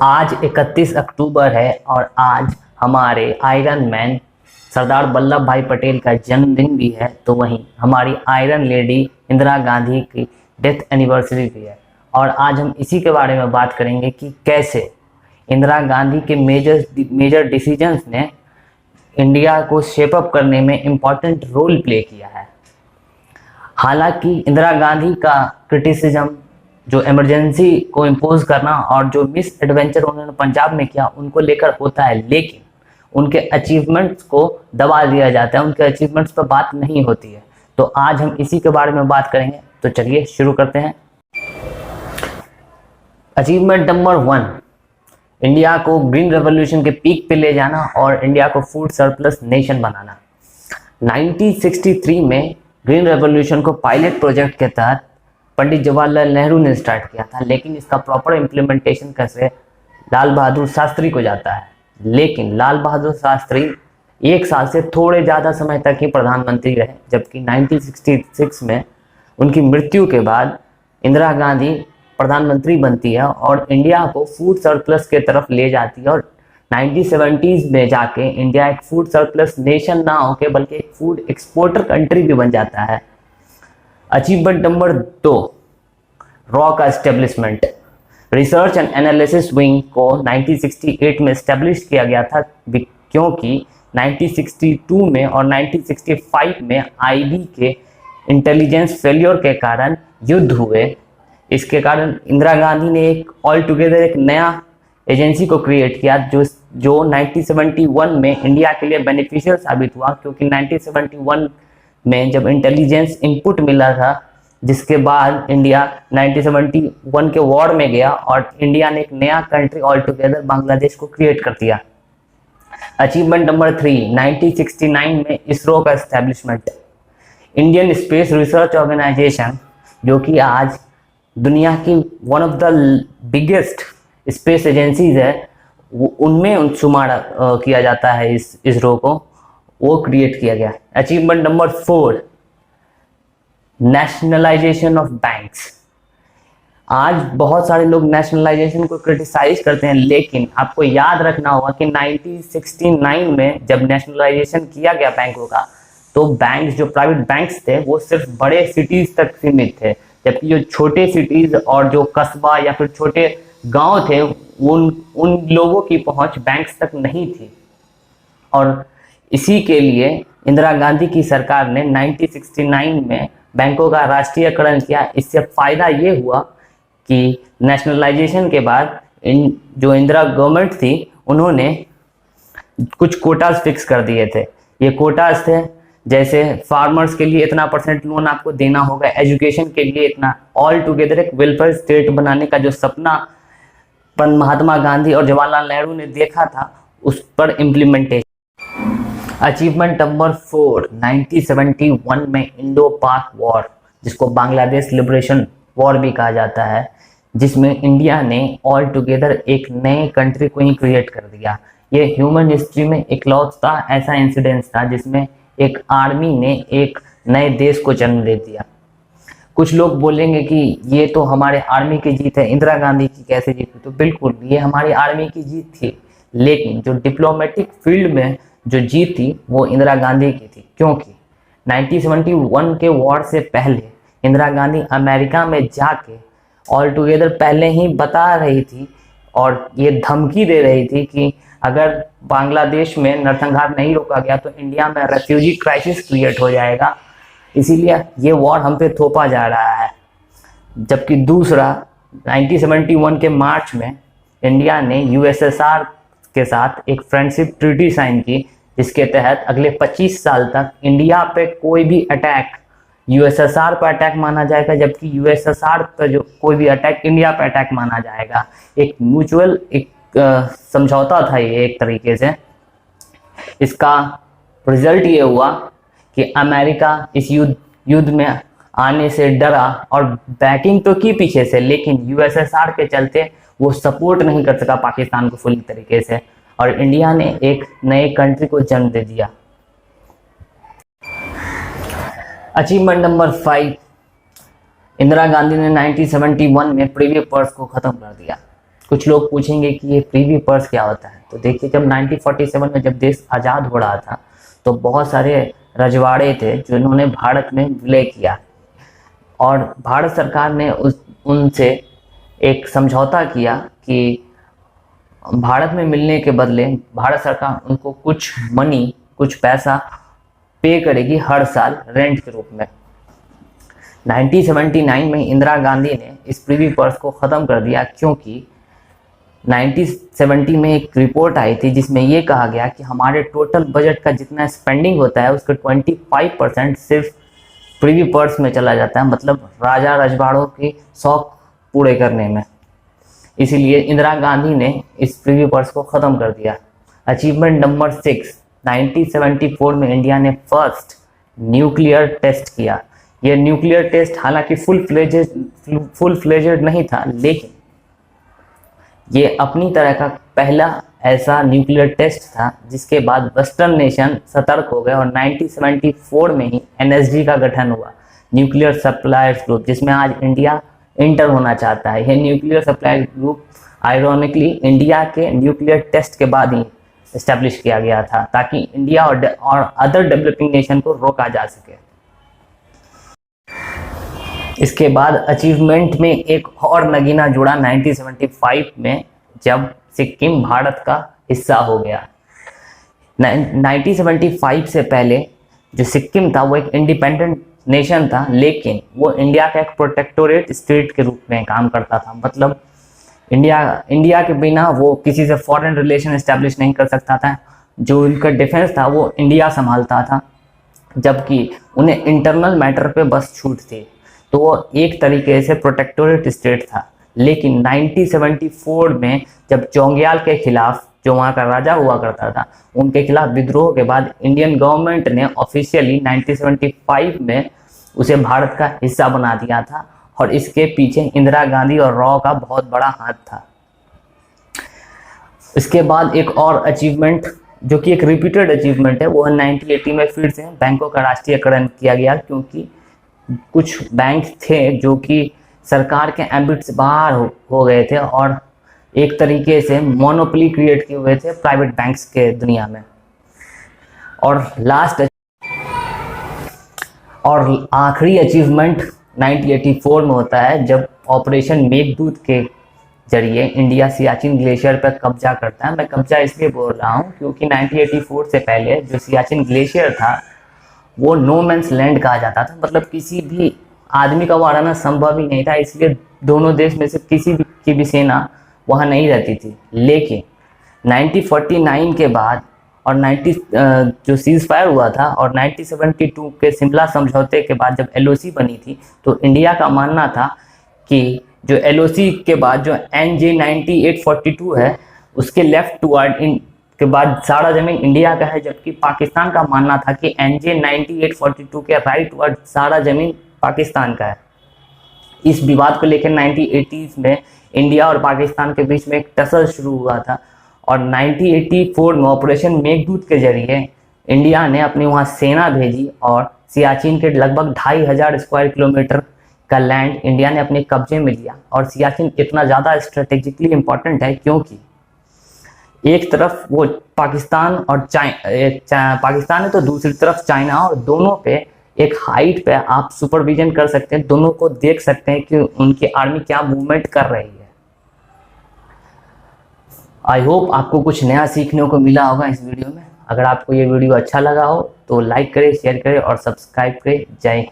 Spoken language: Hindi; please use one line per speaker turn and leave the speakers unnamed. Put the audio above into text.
आज 31 अक्टूबर है और आज हमारे आयरन मैन सरदार वल्लभ भाई पटेल का जन्मदिन भी है। तो वहीं हमारी आयरन लेडी इंदिरा गांधी की डेथ एनिवर्सरी भी है और आज हम इसी के बारे में बात करेंगे कि कैसे इंदिरा गांधी के मेजर डिसीजंस ने इंडिया को शेप अप करने में इम्पॉर्टेंट रोल प्ले किया है। हालांकि इंदिरा गांधी का क्रिटिसिज्म, जो इमरजेंसी को इम्पोज करना और जो मिस एडवेंचर उन्होंने पंजाब में किया, उनको लेकर होता है, लेकिन उनके अचीवमेंट्स को दबा दिया जाता है, उनके अचीवमेंट्स पर बात नहीं होती है। तो आज हम इसी के बारे में बात करेंगे। तो चलिए शुरू करते हैं। अचीवमेंट नंबर 1, इंडिया को ग्रीन रेवोल्यूशन के पीक पे ले जाना और इंडिया को फूड सरप्लस नेशन बनाना। 1963 में ग्रीन रेवोल्यूशन को पायलट प्रोजेक्ट के तहत पंडित जवाहरलाल नेहरू ने स्टार्ट किया था, लेकिन इसका प्रॉपर इम्प्लीमेंटेशन का श्रेय लाल बहादुर शास्त्री को जाता है। लेकिन लाल बहादुर शास्त्री 1 साल से थोड़े ज़्यादा समय तक ही प्रधानमंत्री रहे, जबकि 1966 में उनकी मृत्यु के बाद इंदिरा गांधी प्रधानमंत्री बनती है और इंडिया को फूड सरप्लस के तरफ ले जाती है। और 1970s में जाके इंडिया एक फूड सरप्लस नेशन ना होके बल्कि एक फूड एक्सपोर्टर कंट्री भी बन जाता है। अचीवमेंट नंबर 2, रॉ का establishment. Research and analysis wing को 1968 में एस्टेब्लिश किया गया था, क्योंकि 1962 में और 1965 में आईबी के इंटेलिजेंस फेलियर के कारण युद्ध हुए। इसके कारण इंदिरा गांधी ने एक ऑल टुगेदर एक नया एजेंसी को क्रिएट किया, जो 1971 में इंडिया के लिए बेनिफिशियल साबित हुआ, क्योंकि 1971 में जब इंटेलिजेंस इनपुट मिला था, जिसके बाद इंडिया 1971 के वॉर में गया और इंडिया ने एक नया कंट्री ऑल टुगेदर बांग्लादेश को क्रिएट कर दिया। अचीवमेंट नंबर 3, 1969 में इसरो का establishment. Indian space research organisation, जो कि आज दुनिया की one of the biggest space agencies है, उनमें शुमार किया जाता है इस इसरो को, वो क्रिएट किया गया। Achievement number 4, nationalisation of banks. आज बहुत सारे लोग नेशनलाइजेशन को क्रिटिसाइज करते हैं, लेकिन आपको याद रखना होगा कि 1969 में जब नेशनलाइजेशन किया गया बैंकों का, तो बैंक्स, जो प्राइवेट बैंक्स थे, वो सिर्फ बड़े सिटीज तक सीमित थे, जबकि जो छोटे सिटीज और जो कस्बा या फिर छोटे गांव थे, उन लोगों की पहुंच बैंक्स तक नहीं थी। और इसी के लिए इंदिरा गांधी की सरकार ने 1969 में बैंकों का राष्ट्रीयकरण किया। इससे फायदा ये हुआ कि नेशनलाइजेशन के बाद जो इंदिरा गवर्नमेंट थी, उन्होंने कुछ कोटाज फिक्स कर दिए थे। ये कोटाज थे जैसे फार्मर्स के लिए इतना % लोन आपको देना होगा, एजुकेशन के लिए इतना, ऑल टुगेदर एक वेलफेयर स्टेट बनाने का जो सपना महात्मा गांधी और जवाहरलाल नेहरू ने देखा था, उस पर इम्प्लीमेंटेशन। अचीवमेंट नंबर 4, 1971 में इंडो पाक वॉर, जिसको बांग्लादेश लिबरेशन वॉर भी कहा जाता है, जिसमें इंडिया ने ऑल टुगेदर एक नए कंट्री को ही क्रिएट कर दिया। ये ह्यूमन हिस्ट्री में इकलौता ऐसा इंसिडेंस था जिसमें एक आर्मी ने एक नए देश को जन्म दे दिया। कुछ लोग बोलेंगे कि ये तो हमारे आर्मी की जीत है, इंदिरा गांधी की कैसे जीत हुई? तो बिल्कुल, ये हमारी आर्मी की जीत थी, लेकिन जो डिप्लोमेटिक फील्ड में जो जीत थी वो इंदिरा गांधी की थी, क्योंकि 1971 के वॉर से पहले इंदिरा गांधी अमेरिका में जाके ऑल टुगेदर पहले ही बता रही थी और ये धमकी दे रही थी कि अगर बांग्लादेश में नरसंहार नहीं रोका गया तो इंडिया में रेफ्यूजी क्राइसिस क्रिएट हो जाएगा, इसीलिए ये वॉर हम पे थोपा जा रहा है। जबकि दूसरा, 1971 के मार्च में इंडिया ने यूएसएसआर के साथ एक फ्रेंडशिप ट्रीटी साइन की, जिसके तहत अगले 25 साल तक इंडिया पे कोई भी अटैक यूएसएसआर पर अटैक माना जाएगा, जबकि यूएसएसआर पर जो कोई भी अटैक इंडिया पर अटैक माना जाएगा। एक म्यूचुअल समझौता था ये एक तरीके से। इसका रिजल्ट ये हुआ कि अमेरिका इस युद्ध में आने से डरा और बैकिंग तो की पीछे से, लेकिन यूएसएसआर के चलते वो सपोर्ट नहीं कर सका पाकिस्तान को फुल तरीके से, और इंडिया ने एक नए कंट्री को जन्म दे दिया। अचीवमेंट नंबर 5, इंदिरा गांधी ने 1971 में प्रीवियस पर्स को खत्म कर दिया। कुछ लोग पूछेंगे कि ये प्रीवी पर्स क्या होता है। तो देखिए, जब 1947 में जब देश आज़ाद हो रहा था तो बहुत सारे रजवाड़े थे जिन्होंने भारत में विलय किया, और भारत सरकार ने उनसे एक समझौता किया कि भारत में मिलने के बदले भारत सरकार उनको कुछ मनी, कुछ पैसा पे करेगी हर साल रेंट के रूप में। 1979 में इंदिरा गांधी ने इस प्रीवी पर्स को ख़त्म कर दिया, क्योंकि 1970 में एक रिपोर्ट आई थी जिसमें ये कहा गया कि हमारे टोटल बजट का जितना स्पेंडिंग होता है उसका 25% सिर्फ प्रीवी पर्स में चला जाता है, मतलब राजा रजवाड़ों के शौक पूरे करने में। इसीलिए इंदिरा गांधी ने इस प्रीवी पर्स को ख़त्म कर दिया। अचीवमेंट नंबर 6, 1974 में इंडिया ने फर्स्ट न्यूक्लियर टेस्ट किया। यह न्यूक्लियर टेस्ट हालांकि फुल फ्लेजेड नहीं था, लेकिन ये अपनी तरह का पहला ऐसा न्यूक्लियर टेस्ट था जिसके बाद वेस्टर्न नेशन सतर्क हो गए और 1974 में ही एनएसजी का गठन हुआ, न्यूक्लियर सप्लायर्स ग्रुप, जिसमें आज इंडिया इंटर होना चाहता है। यह nuclear supply group ironically India के न्यूक्लियर टेस्ट के बाद ही इस्टेब्लिश किया गया था, ताकि इंडिया और अदर डेवलपिंग नेशन को रोका जा सके। इसके बाद अचीवमेंट में एक और नगीना जुड़ा 1975 में, जब सिक्किम भारत का हिस्सा हो गया। 1975 से पहले जो सिक्किम था वो एक इंडिपेंडेंट नेशन था, लेकिन वो इंडिया का एक प्रोटेक्टोरेट स्टेट के रूप में काम करता था। मतलब इंडिया के बिना वो किसी से फॉरेन रिलेशन एस्टेब्लिश नहीं कर सकता था। जो उनका डिफेंस था वो इंडिया संभालता था, जबकि उन्हें इंटरनल मैटर पे बस छूट थी। तो वो एक तरीके से प्रोटेक्टोरेट स्टेट था। लेकिन 1974 में जब चौंग्याल के खिलाफ, जो वहाँ का राजा हुआ करता था, उनके खिलाफ विद्रोह के बाद इंडियन गवर्नमेंट ने ऑफिशियली 1975 में उसे भारत का हिस्सा बना दिया था, और इसके पीछे इंदिरा गांधी और राव का बहुत बड़ा हाथ था। इसके बाद एक और अचीवमेंट जो कि एक रिपीटेड अचीवमेंट है, वो 1980 में फिर से बैंकों का राष्ट्रीयकरण किया गया, क्योंकि कुछ बैंक थे जो कि सरकार के एम्बिट से बाहर हो गए थे और एक तरीके से मोनोपोली क्रिएट किए हुए थे प्राइवेट बैंक्स के दुनिया में। और आखिरी अचीवमेंट 1984 में होता है, जब ऑपरेशन मेघदूत के जरिए इंडिया सियाचिन ग्लेशियर पर कब्जा करता है। मैं कब्जा इसलिए बोल रहा हूँ क्योंकि 1984 से पहले जो सियाचिन ग्लेशियर था वो नो मैंस लैंड कहा जाता था, मतलब किसी भी आदमी का वहाँ रहना संभव ही नहीं था। इसलिए दोनों देश में से किसी भी की भी सेना वहाँ नहीं रहती थी। लेकिन 1949 के बाद और जो सीज फायर हुआ था और 1972 के शिमला समझौते के बाद जब एलओसी बनी थी, तो इंडिया का मानना था कि जो एलओसी के बाद जो NJ 9842 है उसके लेफ्ट टुवर्ड के बाद सारा जमीन इंडिया का है, जबकि पाकिस्तान का मानना था कि NJ 9842 के राइट वर्ड सारा जमीन पाकिस्तान का है। इस विवाद को लेकर 1980s में इंडिया और पाकिस्तान के बीच में एक टसल शुरू हुआ था, और 1984 में ऑपरेशन मेघदूत के जरिए इंडिया ने अपनी वहाँ सेना भेजी और सियाचिन के लगभग 2500 स्क्वायर किलोमीटर का लैंड इंडिया ने अपने कब्जे में लिया। और सियाचिन इतना ज़्यादा स्ट्रेटेजिकली इम्पोर्टेंट है क्योंकि एक तरफ वो पाकिस्तान और पाकिस्तान है तो दूसरी तरफ चाइना, और दोनों पे एक हाइट पे आप सुपरविजन कर सकते हैं, दोनों को देख सकते हैं कि उनकी आर्मी क्या मूवमेंट कर रही है। आई होप आपको कुछ नया सीखने को मिला होगा इस वीडियो में। अगर आपको ये वीडियो अच्छा लगा हो तो लाइक करें, शेयर करें और सब्सक्राइब करें। जय हिंद।